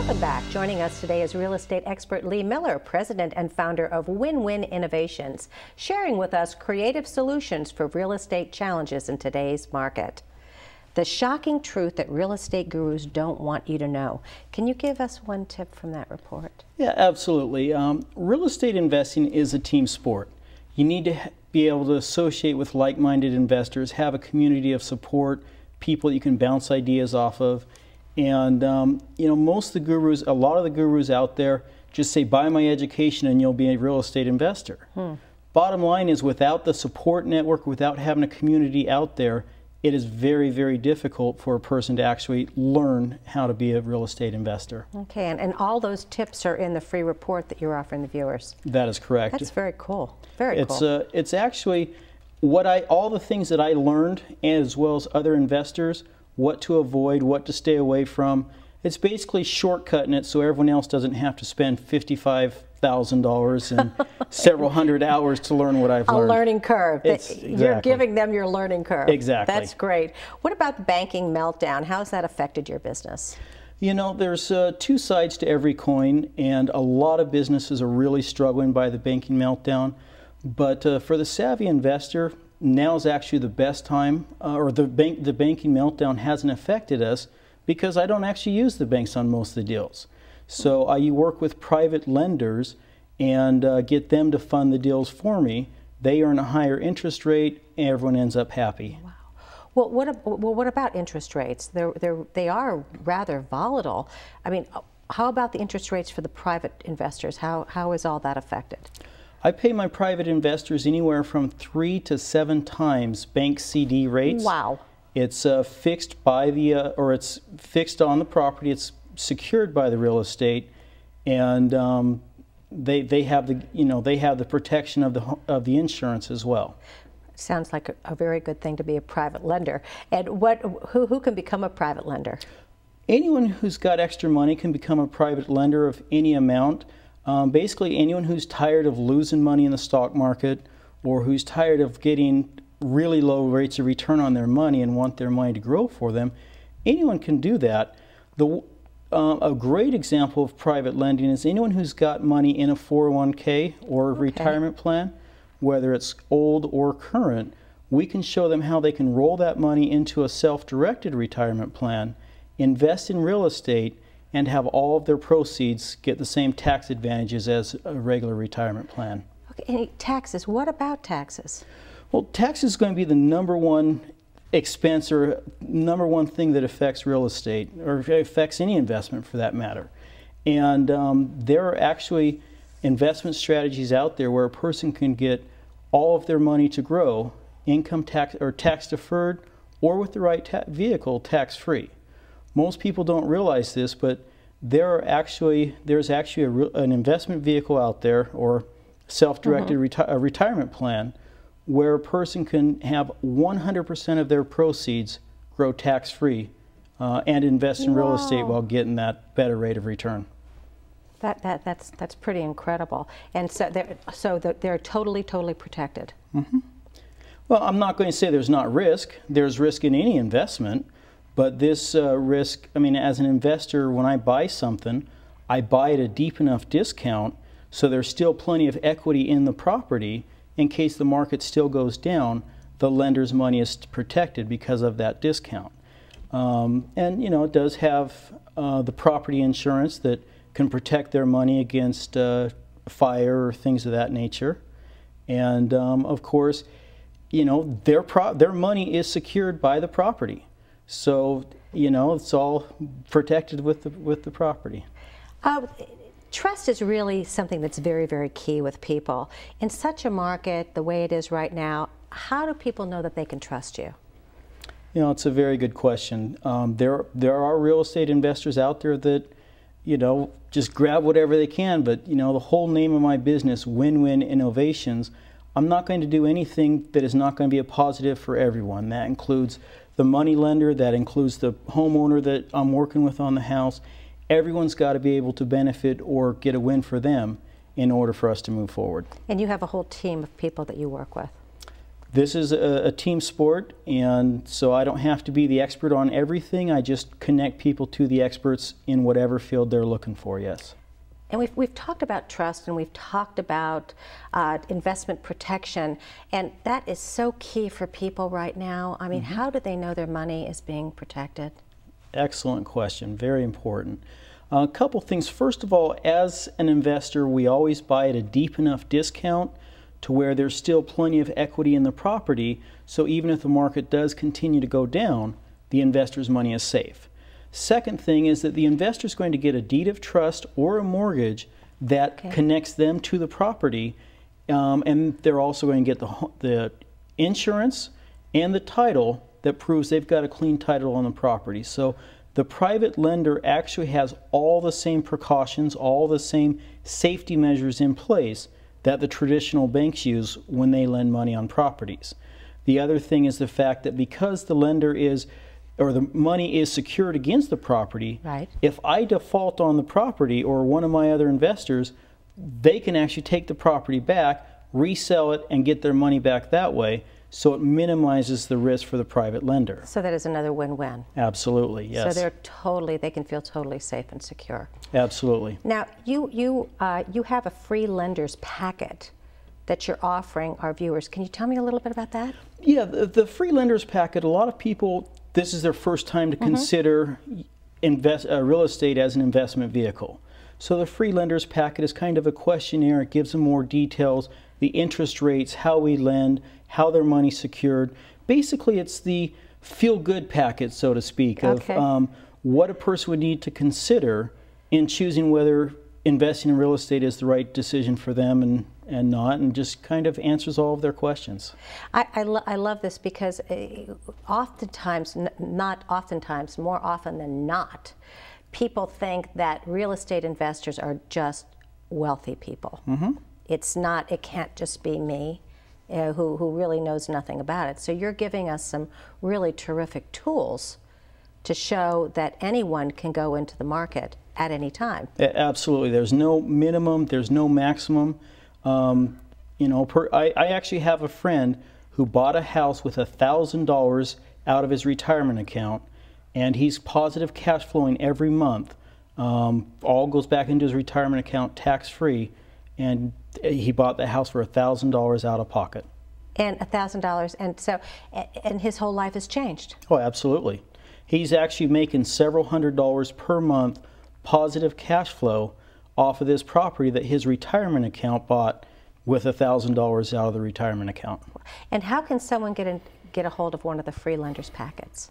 Welcome back. Joining us today is real estate expert Lee Miller, president and founder of Win-Win Innovations, sharing with us creative solutions for real estate challenges in today's market. The shocking truth that real estate gurus don't want you to know. Can you give us one tip from that report? Yeah, absolutely. Real estate investing is a team sport. You need to be able to associate with like-minded investors, have a community of support, people you can bounce ideas off of. And you know, most of the gurus, a lot of the gurus out there just say, buy my education and you'll be a real estate investor. Bottom line is, without the support network, without having a community out there, it is very, very difficult for a person to actually learn how to be a real estate investor. Okay, and all those tips are in the free report that you're offering the viewers. That is correct. That's very cool. Very cool. It's actually all the things that I learned, as well as other investors, what to avoid, what to stay away from. It's basically shortcutting it so everyone else doesn't have to spend $55,000 and several hundred hours to learn what I've learned. A learning curve. Exactly. You're giving them your learning curve. Exactly. That's great. What about the banking meltdown? How has that affected your business? You know, there's two sides to every coin, and a lot of businesses are really struggling by the banking meltdown. But for the savvy investor, now is actually the best time, or the banking meltdown hasn't affected us because I don't actually use the banks on most of the deals. So you work with private lenders and get them to fund the deals for me. They earn a higher interest rate, and everyone ends up happy. Wow. Well, what about interest rates? They are rather volatile. I mean, how about the interest rates for the private investors? How is all that affected? I pay my private investors anywhere from 3 to 7 times bank CD rates. Wow. It's fixed by the, or it's fixed on the property. It's secured by the real estate, and they have the, you know, they have the protection of the insurance as well. Sounds like a very good thing to be a private lender. And who can become a private lender? Anyone who's got extra money can become a private lender of any amount. Basically, anyone who's tired of losing money in the stock market, or who's tired of getting really low rates of return on their money and want their money to grow for them, anyone can do that. A great example of private lending is anyone who's got money in a 401k or a retirement plan, whether it's old or current. We can show them how they can roll that money into a self-directed retirement plan, invest in real estate, and have all of their proceeds get the same tax advantages as a regular retirement plan. Okay, and taxes, what about taxes? Well, taxes is going to be the #1 expense, or #1 thing that affects real estate, or affects any investment for that matter. And there are actually investment strategies out there where a person can get all of their money to grow, income tax or tax deferred, or with the right vehicle, tax free. Most people don't realize this, but there's actually an investment vehicle out there, or self-directed retirement plan, where a person can have 100% of their proceeds grow tax-free and invest in real estate while getting that better rate of return. That's pretty incredible. And so they're totally protected. Well, I'm not going to say there's not risk. There's risk in any investment. But this risk, I mean, as an investor, when I buy something, I buy at a deep enough discount so there's still plenty of equity in the property. In case the market still goes down, the lender's money is protected because of that discount. And, you know, it does have the property insurance that can protect their money against fire or things of that nature. And, of course, you know, their money is secured by the property. So, you know, it's all protected with the property. Trust is really something that's very key with people. In such a market, the way it is right now, how do people know that they can trust you? You know, it's a very good question. There are real estate investors out there that, you know, just grab whatever they can. But, you know, the whole name of my business, Win-Win Innovations, I'm not going to do anything that is not going to be a positive for everyone. That includes the money lender, that includes the homeowner that I'm working with on the house. Everyone's got to be able to benefit or get a win for them in order for us to move forward. And you have a whole team of people that you work with. This is a team sport, and so I don't have to be the expert on everything. I just connect people to the experts in whatever field they're looking for, yes. And we've talked about trust, and we've talked about investment protection, and that is so key for people right now. I mean, how do they know their money is being protected? Excellent question, very important. A couple things. First of all, as an investor, we always buy at a deep enough discount to where there's still plenty of equity in the property, so even if the market does continue to go down, the investor's money is safe. Second thing is that the investor is going to get a deed of trust or a mortgage that connects them to the property, and they're also going to get the insurance and the title that proves they've got a clean title on the property. So the private lender actually has all the same precautions, all the same safety measures in place that the traditional banks use when they lend money on properties. The other thing is the fact that because the lender is, or the money is secured against the property, if I default on the property or one of my other investors, they can actually take the property back, resell it, and get their money back that way. So it minimizes the risk for the private lender. So that is another win-win. Absolutely, yes. So they can feel totally safe and secure. Absolutely. Now, you have a free lenders packet that you're offering our viewers. Can you tell me a little bit about that? Yeah, the free lenders packet, a lot of people, this is their first time to consider real estate as an investment vehicle. So the free lenders packet is kind of a questionnaire. It gives them more details, the interest rates, how we lend, how their money's secured. Basically, it's the feel-good packet, so to speak, of what a person would need to consider in choosing whether investing in real estate is the right decision for them and not, and just kind of answers all of their questions. I love this because oftentimes, not oftentimes, more often than not, people think that real estate investors are just wealthy people. It's not, it can't just be me who really knows nothing about it. So you're giving us some really terrific tools to show that anyone can go into the market at any time. Absolutely. There's no minimum, there's no maximum. You know, I actually have a friend who bought a house with $1,000 out of his retirement account, and he's positive cash flowing every month. All goes back into his retirement account tax-free, and he bought the house for $1,000 out of pocket. And $1,000, and so, and his whole life has changed. Oh, absolutely. He's actually making several $100s per month positive cash flow off of this property that his retirement account bought with $1,000 out of the retirement account. And how can someone get a hold of one of the free lenders packets?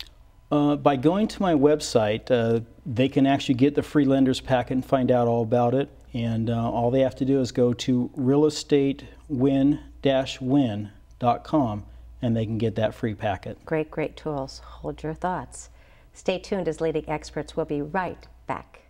By going to my website, they can actually get the free lenders packet and find out all about it. And all they have to do is go to realestatewin-win.com and they can get that free packet. Great, great tools. Hold your thoughts. Stay tuned as Leading Experts will be right back.